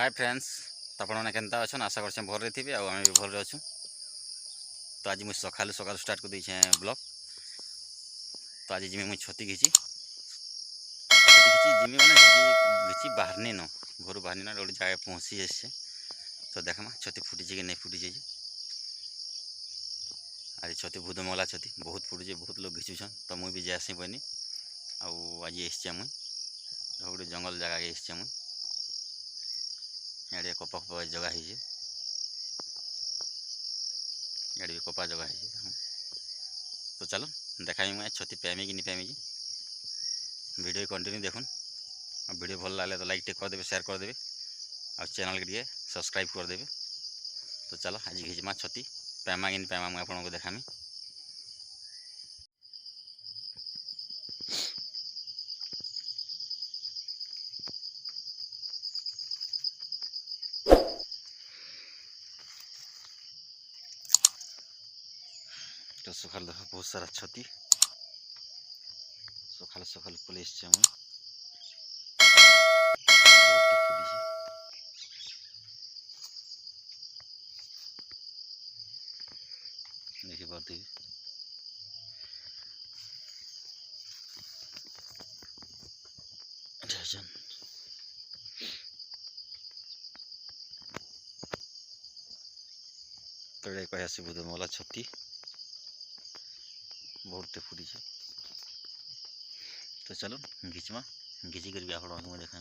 Hi friends, तो आपने केन्ता अच्छन आशा कर भल थे आम भी भल अच्छु। तो आज मुझे सकालू सकालू स्टार्ट कर देछे ब्लॉग। तो आज जिमी मुझे छती घिची जिमी मैंने घिची बाहर नहीं न घर बाहर ना गोटे जगह पहुँची जाए। तो देखमा छती फुटी कि नहीं फुटी जाए। आज छती बुधमला छती बहुत फुटी बहुत लोग घिचुछन। तो मुझे भी जासी बनी आज एसचे मुई गोटे जंगल जगह एसचे मुई यहाँ कपा फपा जगह है भी कपा जगह है। तो चलो देखाई मैं छती पाइमी कि नहीं पाइमी वीडियो कंटिन्यू देखुन। वीडियो भल लगे तो लाइक टे करदे शेयर करदे और चैनल के लिए सब्सक्राइब करदे। तो चलो आज घिचमा छती पाइमा कि नहीं पाइमा मुझे आपको देखामी। तो सकाल देख बहुत सारा छती सकाल सकाल पुलिस देखी पाती तो कह बुधमला छती बहुत फुटी। तो चलो घिचमा घिची कर भी आप देखा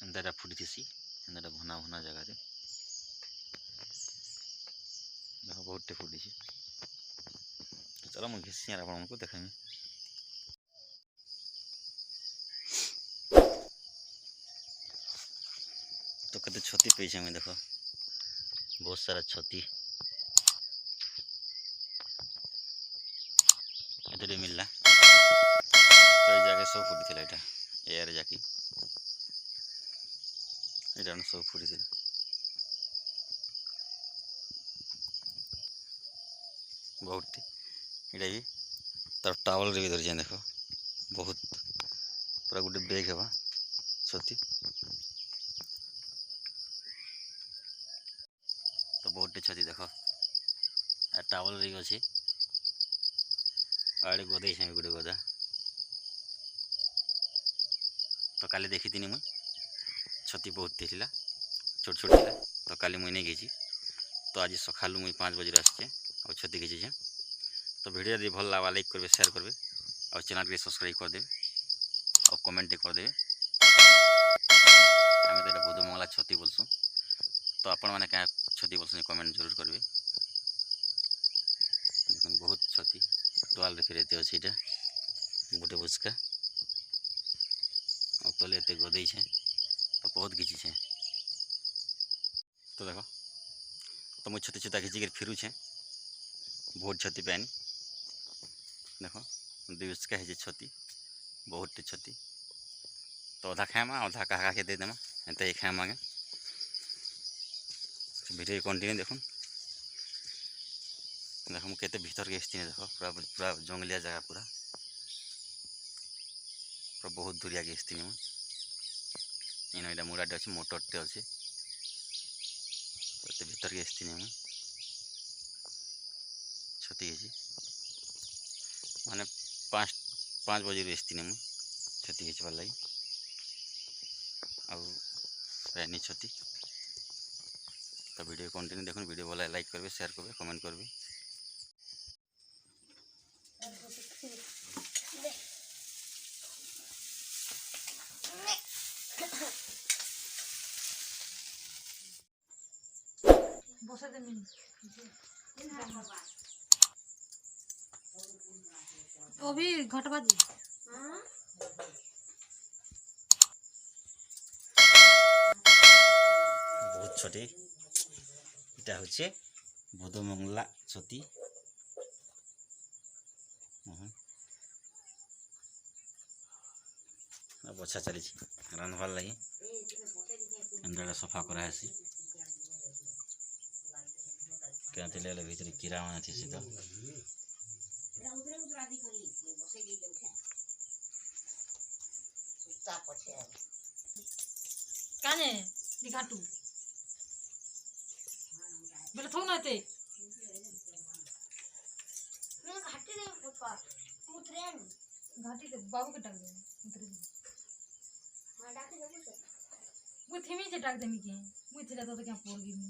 एंता फुटी थी एंता भना भना जगह देख बहुत फुटी। तो चलो मुझे घिसी आपको देखामी। तो कते छती पे मुझे देख बहुत सारा छती ये मिलला। तो ये जगह सब फुटी थी यहाँ एयर जाकि यहाँ सब फुटी थी। बहुत यहाँ भी तार टावल भी धरी देख बहुत पूरा गोटे बेग है छती। तो बहुत छती देख टावल रे अच्छे आड़े गदे गोटे गदा। तो काली देखी थी मुई छती बहुत थी छोट छोट थी। तो काली मुई नहीं घिची। तो आज सकालू मुई 5 बजे आसचे और छती घिची। तो वीडियो यदि भल लगा लाइक करेंगे शेयर करेंगे और चैनल के सब्सक्राइब करदे और कमेंट करदे। आम तो यहाँ बुधमंगला छती बोलसूँ। तो आपण मैंने क्या छती बोलसूँ कमेंट जरूर करेंगे। बहुत छती टोल फिर एत अच्छे यहाँ गोटे बुचका और तले एत गदे तो बहुत घिची छे। तो देख तो मुझे छती छुता घिचिक फिरुछे बहुत छती पानी देख दुचका है छती बहुत छती। तो अधा खाएमा अधा कहा के दे देमा एंता ही खाएम आगे। वीडियो कंटिन्यू देखुन देख मुझे भीतर के देख पूरा पूरा जंगलिया जगह पूरा पूरा बहुत दूरिया के इन यहाँ मुराटे अच्छे मोटरटे अच्छे। तो भीतर के छती घिची माने 5 बजे मुझे छती घिचबार लगी आनी छती। तो वीडियो कंटिन्यू देखुन वीडियो भल लाइक करेंगे शेयर करेंगे कमेंट करेंगे। अभी घटबाजी बहुत छोटे इटा हচ্ছে बुधमंगला छती। बछा चली रांधबार लगी एंदा सफा करासी क्या भीतर कीड़ा मैंने थी सीधा काने नी घाटू बोले थो ना ते मैं घाटी नहीं फुटपाथ मुतरेन घाटी के बाबू के टाक दे उतरे हां डाके जब से मु थेमी से टाक दे मी के मु थेला तो क्या पोर गी मी